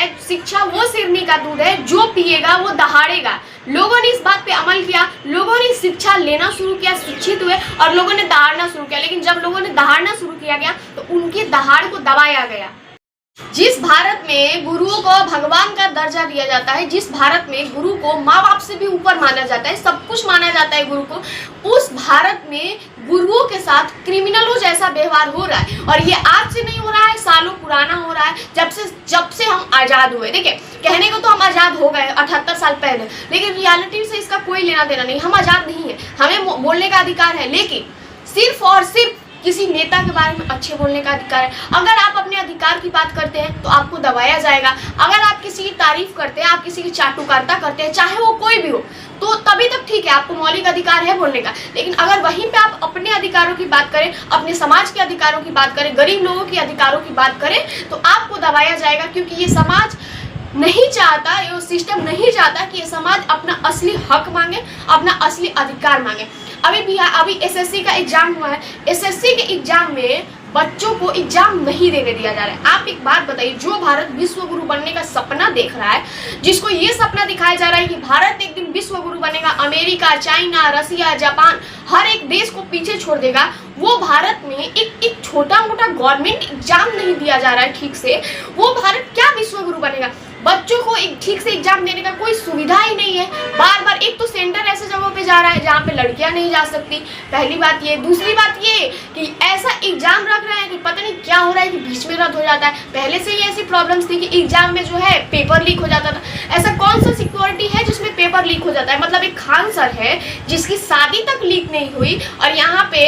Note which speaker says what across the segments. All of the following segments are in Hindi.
Speaker 1: है शिक्षा वो सिरनी का दूध है, जो पिएगा वो दहाड़ेगा। लोगों ने इस बात पे अमल किया, लोगों ने शिक्षा लेना शुरू किया, शिक्षित हुए और लोगों ने दहाड़ना शुरू किया। लेकिन जब लोगों ने दहाड़ना शुरू किया गया तो उनकी दहाड़ को दबाया गया। जिस भारत में गुरुओं को भगवान का दर्जा दिया जाता है, जिस भारत में गुरु को माँ बाप से भी ऊपर माना जाता है, सब कुछ माना जाता है गुरु को, उस भारत में गुरुओं के साथ क्रिमिनलों जैसा व्यवहार हो रहा है। और ये आज से नहीं हो रहा है, सालों पुराना हो रहा है, जब से हम आज़ाद हुए। देखिए, कहने को तो हम आज़ाद हो गए 78 साल पहले, लेकिन रियलिटी से इसका कोई लेना देना नहीं। हम आज़ाद नहीं है, हमें बोलने का अधिकार है, लेकिन सिर्फ और सिर्फ किसी नेता के बारे में अच्छे बोलने का अधिकार है। अगर आप अपने अधिकार की बात करते हैं तो आपको दबाया जाएगा। अगर आप किसी की तारीफ करते हैं, आप किसी की चाटुकारिता करते हैं, चाहे वो कोई भी हो, तो तभी तक ठीक है, आपको मौलिक अधिकार है बोलने का। लेकिन अगर वहीं पे आप अपने अधिकारों की बात करें, अपने समाज के अधिकारों की बात करें, गरीब लोगों के अधिकारों की बात करें, तो आपको दबाया जाएगा। क्योंकि ये समाज नहीं चाहता, ये सिस्टम नहीं चाहता कि ये समाज अपना असली हक मांगे, अपना असली अधिकार मांगे। अभी एसएससी का एग्जाम हुआ है, एसएससी के एग्जाम में बच्चों को एग्जाम नहीं देने दिया जा रहा है। आप एक बात बताइए, जो भारत विश्व गुरु बनने का सपना देख रहा है, जिसको ये सपना दिखाया जा रहा है कि भारत एक दिन विश्व गुरु बनेगा, अमेरिका, चाइना, रसिया, जापान हर एक देश को पीछे छोड़ देगा, वो भारत में एक छोटा मोटा गवर्नमेंट एग्जाम नहीं दिया जा रहा है ठीक से, वो भारत क्या विश्व गुरु बनेगा? बच्चों को एक ठीक से एग्जाम देने का कोई सुविधा ही नहीं है। बार बार एक तो सेंटर ऐसे जगहों पे जा रहा है जहाँ पे लड़कियां नहीं जा सकती, पहली बात ये। दूसरी बात ये कि ऐसा एग्जाम रख रहे हैं कि पता नहीं क्या हो रहा है कि बीच में रद्द हो जाता है। पहले से ही ऐसी प्रॉब्लम्स थी कि एग्जाम में जो है पेपर लीक हो जाता था। ऐसा कौन सा सिक्योरिटी है जिसमें पेपर लीक हो जाता है? मतलब एक खान सर है जिसकी शादी तक लीक नहीं हुई और यहाँ पे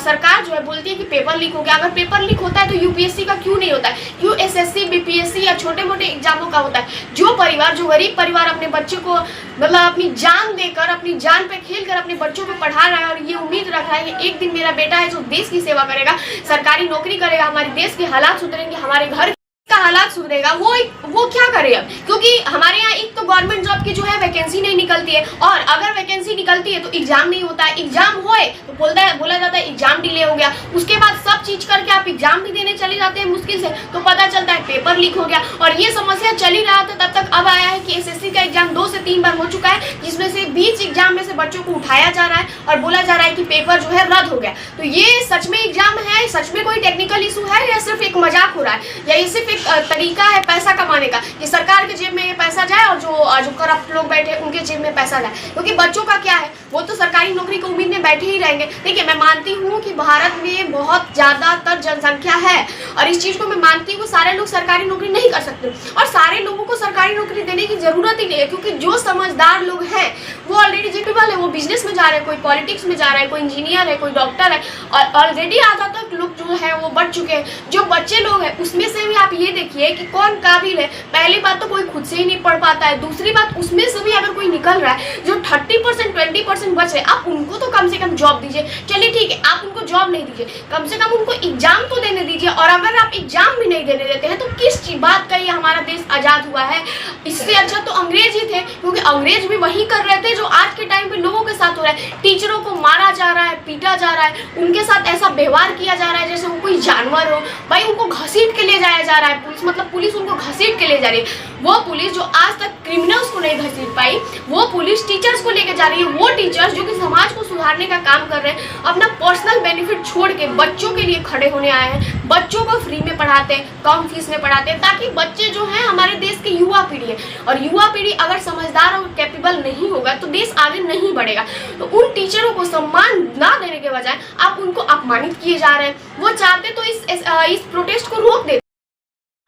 Speaker 1: सरकार जो है बोलती है कि पेपर लीक हो गया। अगर पेपर लीक होता है तो यूपीएससी का क्यों नहीं होता है? क्यों एसएससी, बीपीएससी या छोटे मोटे एग्जामों का होता है? जो परिवार, जो गरीब परिवार अपने बच्चे को मतलब अपनी जान देकर, अपनी जान पे खेलकर अपने बच्चों को पढ़ा रहा है और ये उम्मीद रख रहा है कि एक दिन मेरा बेटा है जो देश की सेवा करेगा, सरकारी नौकरी करेगा, हमारे देश के हालात सुधरेंगे, हमारे घर का हालात सुधरेगा, वो क्या करे अब? क्योंकि हमारे यहाँ एक तो गवर्नमेंट जॉब की जो है वैकेंसी नहीं निकलती है, और अगर वैकेंसी निकलती है तो एग्जाम नहीं होता है। एग्जाम होए तो बोला जाता है एग्जाम डिले हो गया। उसके बाद सब चीज करके आप एग्जाम भी देने चले जाते हैं मुश्किल से, तो पता चलता है पेपर लीक हो गया। और ये समस्या चल ही रहा था तब तक, अब आया है कि एसएससी का एग्जाम 2 से 3 बार हो चुका है, जिसमें से 20 एग्जाम में से बच्चों को उठाया जा रहा है और बोला जा रहा है कि पेपर जो है रद्द हो गया। तो ये सच में एग्जाम है, सच में कोई टेक्निकल इशू है, या सिर्फ एक मजाक हो रहा है, या ये सिर्फ एक तरीका है पैसा कमाने का कि सरकार के जेब में ये पैसा जाए और जो करप्ट लोग बैठे उनके जेब में पैसा जाए? क्योंकि बच्चों का क्या है, वो तो सरकारी नौकरी की उम्मीद में बैठे ही रहेंगे। देखिए, मैं मानती हूँ कि भारत में बहुत ज्यादातर जनसंख्या है और इस चीज को मैं मानती हूँ, सारे लोग सरकारी नौकरी नहीं कर सकते और सारे लोगों को सरकारी नौकरी देने की जरूरत ही नहीं है। क्योंकि जो समझदार लोग हैं वो ऑलरेडी जेबल है, वो बिजनेस में जा रहे हैं, कोई पॉलिटिक्स में जा रहा है, कोई इंजीनियर है, कोई डॉक्टर है, और ऑलरेडी आधा तक लोग जो है वो बढ़ चुके हैं। जो बच्चे लोग हैं उसमें से भी आप ये देखिए कि कौन काबिल है। पहली बात तो कोई खुद से ही नहीं पढ़ पाता है, दूसरी बात उसमें से भी अगर कोई निकल रहा है जो 30% 20% बच रहे, आप उनको तो कम से कम जॉब दीजिए। चलिए ठीक है, आप उनको जॉब नहीं दीजिए, कम से कम उनको एग्जाम तो देने दीजिए। और अगर आप एग्जाम भी नहीं देने देते हैं तो किस बात का ये हमारा देश आजाद हुआ है? इससे अच्छा तो अंग्रेज ही थे, क्योंकि अंग्रेज भी वही कर रहे थे जो आज के टाइम पे लोगों के साथ हो रहा है। टीचरों को मारा जा रहा है, पीटा जा रहा है, उनके साथ ऐसा व्यवहार किया जा रहा है जैसे वो कोई जानवर हो। भाई, उनको घसीट के ले जाया जा रहा है, पुलिस उनको घसीट के ले जा रही है। वो पुलिस जो आज तक क्रिमिनल्स को नहीं घसीट पाई, वो पुलिस टीचर्स को लेकर जा रही है। वो टीचर्स जो कि समाज को सुधारने का काम कर रहे हैं, अपना पर्सनल बेनिफिट छोड़ के बच्चों के लिए खड़े होने आए हैं। बच्चों को फ्री में पढ़ाते हैं, कम फीस में पढ़ाते हैं, ताकि बच्चे जो हैं हमारे देश की युवा पीढ़ी है, और युवा पीढ़ी अगर समझदार और कैपेबल नहीं होगा तो देश आगे नहीं बढ़ेगा। तो उन टीचरों को सम्मान ना देने के बजाय आप उनको अपमानित किए जा रहे हैं। वो चाहते तो इस प्रोटेस्ट को रोक देते,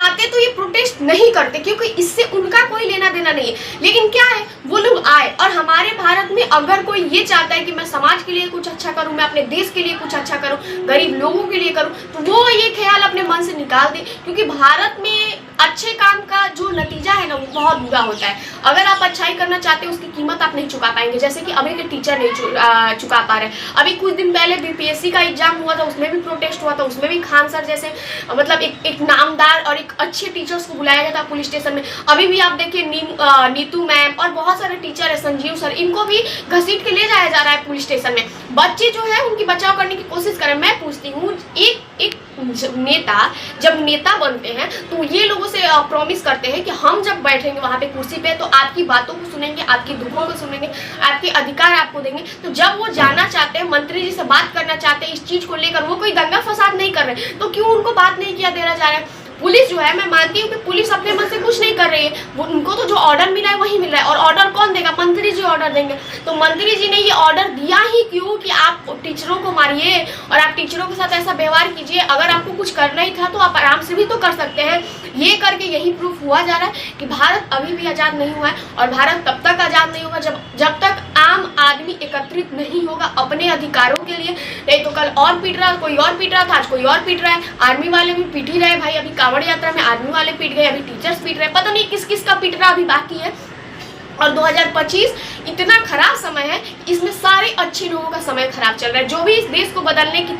Speaker 1: आते तो ये प्रोटेस्ट नहीं करते, क्योंकि इससे उनका कोई लेना देना नहीं है। लेकिन क्या है, वो लोग आए, और हमारे भारत में अगर कोई ये चाहता है कि मैं समाज के लिए कुछ अच्छा करूं, मैं अपने देश के लिए कुछ अच्छा करूं, गरीब लोगों के लिए करूं, तो वो ये ख्याल अपने मन से निकाल दे। क्योंकि भारत में अच्छे काम का जो नतीजा है ना, वो बहुत बुरा होता है। अगर आप अच्छाई करना चाहते हैं, उसकी कीमत आप नहीं चुका पाएंगे, जैसे कि अभी के टीचर नहीं चुका पा रहे। अभी कुछ दिन पहले बीपीएससी का एग्जाम हुआ था, उसमें भी प्रोटेस्ट हुआ था, उसमें भी खान सर जैसे मतलब एक नामदार और एक अच्छे टीचर्स को बुलाया गया था पुलिस स्टेशन में। अभी भी आप देखिए नीतू मैम और बहुत सारे टीचर है, संजीव सर, इनको भी घसीट के ले जाया जा रहा है पुलिस स्टेशन में। बच्चे जो है उनकी बचाव करने की कोशिश करें। मैं पूछती हूँ, एक नेता जब नेता बनते हैं तो ये लोगों से प्रॉमिस करते हैं कि हम जब बैठेंगे वहाँ पे कुर्सी पे तो आपकी बातों को सुनेंगे, आपकी दुखों को सुनेंगे, आपके अधिकार आपको देंगे। तो जब वो जाना चाहते हैं, मंत्री जी से बात करना चाहते हैं इस चीज को लेकर, वो कोई दंगा फसाद नहीं कर रहे, तो क्यों उनको बात नहीं किया देना जा रहा है? पुलिस जो है, मैं मानती हूँ कि पुलिस अपने मन से कुछ नहीं कर रही है, वो उनको तो जो ऑर्डर मिला है वही मिल रहा है। और ऑर्डर कौन देगा? मंत्री जी ऑर्डर देंगे। तो मंत्री जी ने ये ऑर्डर दिया ही क्यों कि आप टीचरों को मारिए और आप टीचरों के साथ ऐसा व्यवहार कीजिए? अगर आपको कुछ करना ही था तो आप आराम से भी तो कर सकते हैं। ये करके यही प्रूफ हुआ जा रहा है कि भारत अभी भी आज़ाद नहीं हुआ है, और भारत तब तक आज़ाद नहीं होगा जब तक आम आदमी एकत्रित नहीं होगा अपने अधिकारों के लिए। नहीं तो कल और पीट रहा, कोई और पीट रहा था, आज कोई और पीट रहा है। आर्मी वाले भी पीट ही रहे भाई, अभी कांवड़ यात्रा में आर्मी वाले पीट गए, अभी टीचर्स पीट रहे, पता नहीं किस किस का पीट रहा अभी बाकी है। और 2025 इतना खराब समय है, इसमें सारे अच्छे लोगों का समय खराब चल रहा है। जो भी इस देश को बदलने की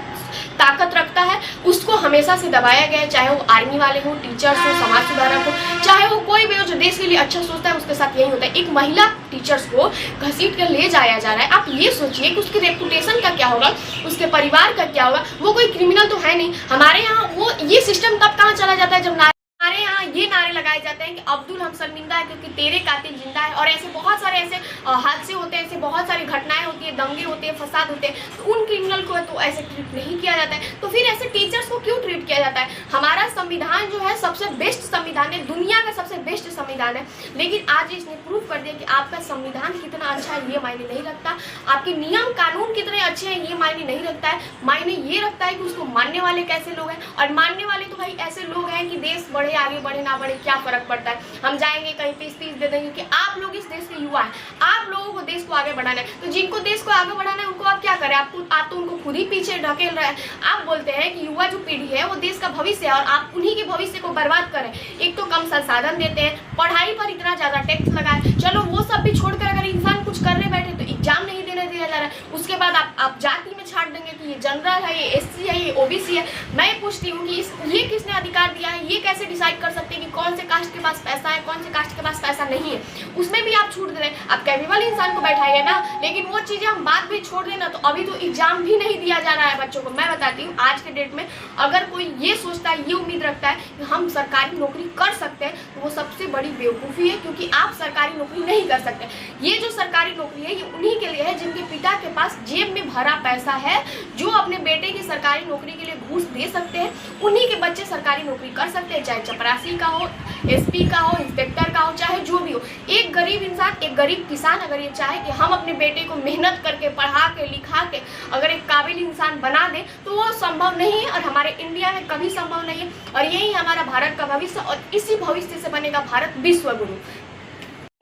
Speaker 1: ताकत रखता है उसको हमेशा से दबाया गया है, चाहे वो आर्मी वाले हो, टीचर्स हो, समाज सुधारक हो, चाहे वो कोई भी हो जो देश के लिए अच्छा सोचता है, उसके साथ यही होता है। एक महिला टीचर्स को घसीट कर ले जाया जा रहा है। आप ये सोचिए कि उसके रेपुटेशन का क्या होगा, उसके परिवार का क्या होगा। वो कोई क्रिमिनल तो है नहीं। हमारे यहाँ वो ये सिस्टम तब कहाँ चला जाता है जब हमारे यहाँ ये नारे लगाए जाते हैं कि अब्दुल हम शर्मिंदा है क्योंकि तेरे कातिल जिंदा है। और ऐसे बहुत सारे ऐसे हादसे होते हैं, ऐसे बहुत सारी घटनाएं होती है, दंगे होते हैं, फसाद होते हैं, तो उन क्रिमिनल को तो ऐसे ट्रीट नहीं किया जाता है। तो फिर ऐसे टीचर्स को क्यों ट्रीट किया जाता है? हमारा संविधान जो है सबसे बेस्ट संविधान है, दुनिया का सबसे बेस्ट संविधान है, लेकिन आज इसने प्रूव कर दिया कि आपका संविधान कितना अच्छा है ये मायने नहीं रखता, आपके नियम कानून कितने अच्छे हैं ये मायने नहीं रखता है। मायने ये रखता है कि उसको मानने वाले कैसे लोग हैं। और मानने वाले तो भाई ऐसे लोग हैं कि देश बढ़े, आगे बढ़े ना बढ़े क्या फर्क पड़ता है, हम जाएंगे कहीं 30-30 दे देंगे, क्योंकि आप लोग इस देश के युवा हैं, आप लोगों को देश को आगे बढ़ाना है। तो जिनको देश को आगे बढ़ाना है उनको आप क्या करें? आप तो उनको खुद ही पीछे ढकेल रहे हैं। आप बोलते हैं कि युवा जो पीढ़ी है वो देश का भविष्य है और आप उन्हीं के भविष्य को बर्बाद करें। एक तो कम संसाधन देते हैं, पढ़ाई पर इतना ज्यादा टैक्स लगाए, चलो वो सब भी छोड़कर अगर इंसान कुछ करने बैठे तो एग्जाम नहीं देने दिया जा रहा है। उसके बाद आप जाति में छाट देंगे कि ये जनरल है, ये SC है, ये OBC है। मैं पूछती हूँ कि ये किसने अधिकार दिया है? ये कैसे डिसाइड कर सकते हैं कि कौन से कास्ट के पास पैसा है, कौन से कास्ट के पास पैसा नहीं है? उसमें भी आप छूट दे रहे हैं। आप कैपेबल इंसान को बैठाइए ना, लेकिन वो चीजें हम बात भी छोड़ देना तो अभी तो एग्जाम भी नहीं दिया जा रहा है बच्चों को। मैं बताती हूँ आज के डेट में अगर कोई ये सोचता है, ये उम्मीद रखता है कि हम सरकारी नौकरी कर सकते हैं तो वो सबसे बड़ी बेवकूफ़ी है, क्योंकि आप सरकारी नौकरी नहीं कर सकते। ये जो सरकारी नौकरी है ये उन्हीं के लिए है जिनके पिता के पास जेब में भरा पैसा है, जो अपने बेटे की सरकारी नौकरी के लिए घूस दे सकते हैं। उन्हीं के बच्चे सरकारी नौकरी कर सकते हैं, चाहे चपरासी का हो, SP का हो, इंस्पेक्टर का हो, चाहे जो भी हो। एक गरीब इंसान, एक गरीब किसान अगर ये चाहे कि हम अपने बेटे को मेहनत करके पढ़ा के लिखा के अगर एक काबिल इंसान बना दे तो वो संभव नहीं है, और हमारे इंडिया में कभी संभव नहीं है। और यही हमारा भारत का भविष्य, और इसी भविष्य से बनेगा भारत विश्व गुरु।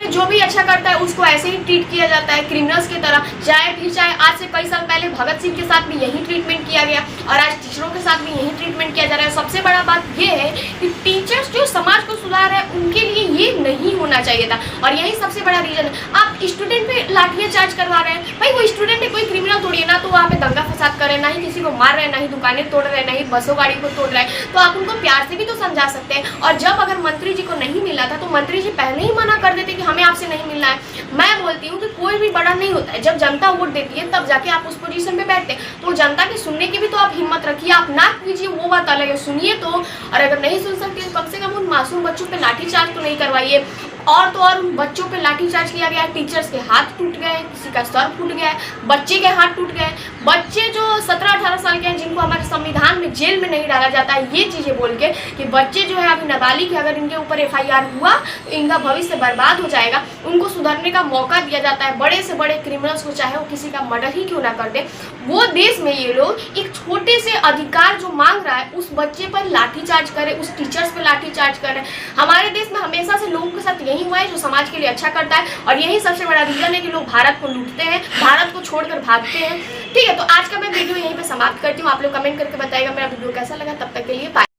Speaker 1: जो भी अच्छा करता है उसको ऐसे ही ट्रीट किया जाता है क्रिमिनल्स की तरह। चाहे आज से कई साल पहले भगत सिंह के साथ भी यही ट्रीटमेंट किया गया और आज टीचरों के साथ भी यही ट्रीटमेंट किया जा रहा है। सबसे बड़ा बात यह है कि टीचर्स जो समाज को सुधार है उनके लिए ये नहीं होना चाहिए था, और यही सबसे बड़ा रीजन है। आप स्टूडेंट पे लाठियां चार्ज करवा रहे हैं, भाई वो स्टूडेंट है, कोई क्रिमिनल थोड़ी है ना, तो वहाँ पे दंगा फसाद कर रहे हैं, ना ही किसी को मार रहे हैं, ना ही दुकानें तोड़ रहे हैं, ना ही बसों गाड़ी को तोड़ रहे हैं। तो आप उनको प्यार से भी तो समझा सकते हैं। और जब अगर मंत्री जी को नहीं मिला था तो मंत्री जी पहले ही मना कर देते कि हमें आपसे नहीं मिलना है। मैं बोलती हूँ कि कोई भी बड़ा नहीं होता है, जब जनता वोट देती है तब जाके आप उस पोजीशन पे बैठते हैं। तो जनता के सुनने की भी तो आप हिम्मत रखिए, आप ना कीजिए वो बात अलग है, सुनिए तो। और अगर नहीं सुन सकते तो कम से कम उन मासूम बच्चों पे लाठीचार्ज तो नहीं करवाइए। और तो और उन बच्चों पे लाठीचार्ज किया गया, टीचर्स के हाथ टूट गए, किसी का सर फूट गया, बच्चे के हाथ टूट गए, बच्चे जो 17-18 साल के हैं जिनको हमारे संविधान में जेल में नहीं डाला जाता है, ये चीज़ें बोल के कि बच्चे जो है अभी नाबालिग है, अगर इनके ऊपर FIR हुआ तो इनका भविष्य बर्बाद हो जाएगा, उनको सुधरने का मौका दिया जाता है। बड़े से बड़े क्रिमिनल्स को चाहे वो किसी का मर्डर ही क्यों ना कर दे, वो देश में ये लोग एक छोटे से अधिकार जो मांग रहा है उस बच्चे पर लाठीचार्ज करे, उस टीचर्स पर लाठीचार्ज करे। हमारे देश में हमेशा से लोगों के साथ यही हुआ है जो समाज के लिए अच्छा करता है, और यही सबसे बड़ा रीजन है कि लोग भारत को लूटते हैं, भारत को छोड़कर भागते हैं। ठीक है, तो आज का मैं वीडियो यहीं पे समाप्त करती हूँ। आप लोग कमेंट करके बताइएगा मेरा वीडियो कैसा लगा। तब तक के लिए बाय।